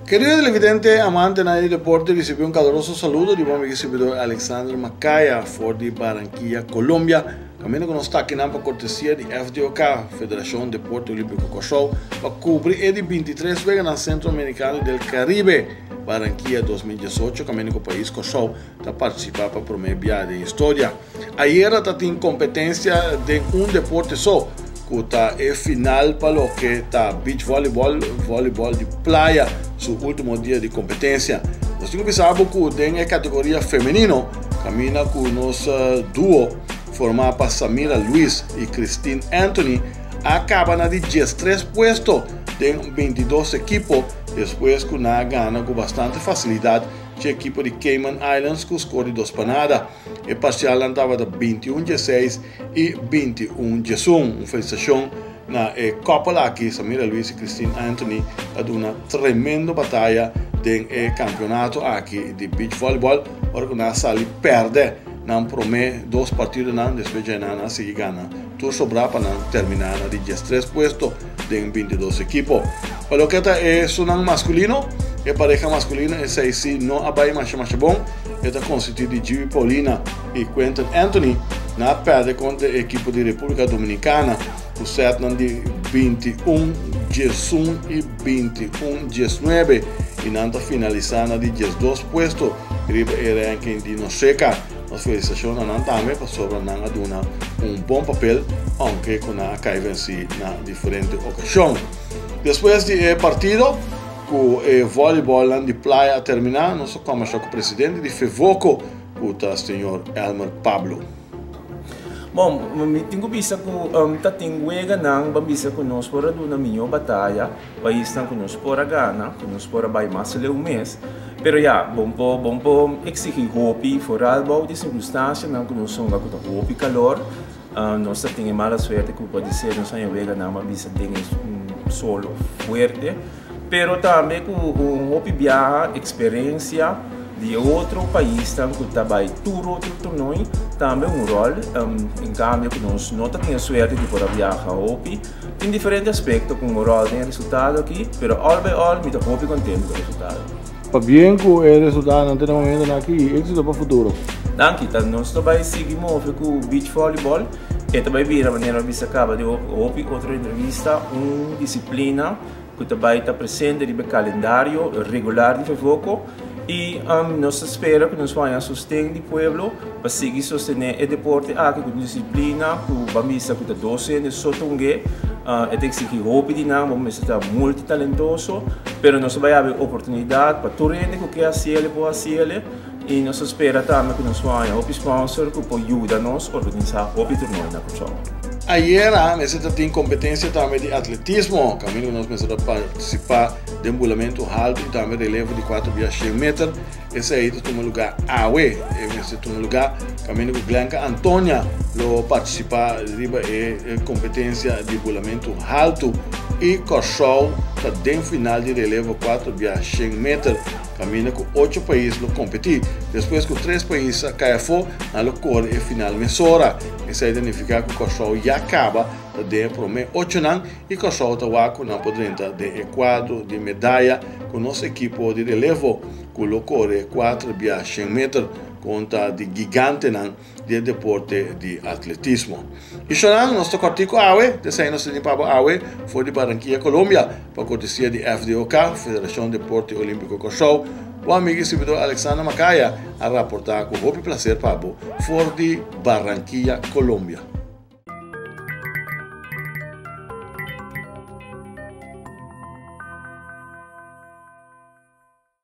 Querido televidente, amante del deporte, recibe un caluroso saludo de buen exhibidor Alexander Macaya, for de Barranquilla, Colombia. Camino que nos está aqui na cortesia de FDOK, Federação de Deporte Olímpico Cochou, para cobrir el 23 Vega na Centro Americano del Caribe, Barranquilla 2018, camino que o país Cochou está participando para a primeira viagem da história. Ayer está em competência de deporte só, que está final para o que está beach voleibol de playa, seu último dia de competência. Nós temos pensado que tem a categoria feminino, camina com o nosso duo, formado por Samira Luis e Christine Anthony, acaba na de 13 puesto, tem 22 equipos, depois que na gana com bastante facilidade a equipe de Cayman Islands com score de 2 panada. E parcial andava de 21-16 e 21-1. Uma felicitação na Copa aqui, Samira Luis e Christine Anthony, a uma tremenda batalha do campeonato aqui de beach volleyball, porque nós ali perde, não promete 2 partidos, depois já não se ganha. Tudo sobra para terminar de 13 puestos de 22 equipos. Para o que é sonando masculino, a pareja masculina, essa aí sim não abai mais bom, está constituída de Jimmy Paulina e Quentin Anthony, na perde contra a equipe de República Dominicana, o set de 21-11 e 21-19, e na finalizada de 12 puestos, riba e ranking de Noseca. As felicitações não também para sobre não aduna bom papel, aunque com a cai venci na diferente ocasião. Depois do partido, com o voleibol de playa terminar, nós conversamos com o presidente de FEVOCO, o senhor Elmer Pablo. Bom, tenho visto que tá tem wega nang bambisa que nós por aduna minha batalha, país nang que nós por gana, que nós por vai mais le mês, pero já bom po exigir hopi fora algo de circunstância nang que nós são com hopi calor, nós tem mala suerte que pode ser nós aí wega nang bambisa tem solo fuerte. Pero também com hopi viaja experiência de outro país que também tudo outro torneio também rol em cambio que nós não temos suerte de poder viajar hopi em diferentes aspectos com o rol tem resultado aqui, pero all by all me estou hopi contente com o resultado. Para bem com o resultado não tem momento aqui êxito para o futuro. Danke, então nós também seguimos com o beach volleyball e também vira maneira de acaba de hopi outra entrevista disciplina que também está presente no calendário regular de FEVOCO e nós esperamos que nós vamos sustentar o povo para seguir sostener o deporte aqui com disciplina, com bambisa com 12 anos sotungue, tem que seguir hopi de nada, vamos estar multitalentoso, mas nós vamos ter oportunidade para todo mundo que quer fazer, pode fazer e nós esperamos também que nós vamos ter sponsor que pode ajudar-nos a organizar hopi torneio na Cochou. Ayer, nós temos competência também de atletismo, caminho nós começamos a participar de embulamento alto e também relevo de 4,100 metros. Esse aí toma lugar Awe, esse toma lugar caminho com Blanca Antônia, lo participar de competência de embulamento alto e Cochou está dentro final de relevo 4,100 metros. Caminha com 8 países no competir. Depois que 3 países caem fora, na loucura e final mesora. Isso significa que o Cochou já acaba de prometer 8 anos e o Cochou está com na podrenta de quadro de medalha com nossa equipe de relevo com loucura 4,100 metros conta de gigante de deporte de atletismo. E chorando, nosso cortico AWE, desenho nosso limpado AWE, foi de Barranquilla, Colômbia, para cortesia de FDOK, Federação de Deporte Olímpico Cochou, o amigo e servidor Alexander Macaya, a reportar com o prazer para for de Barranquilla, Colômbia.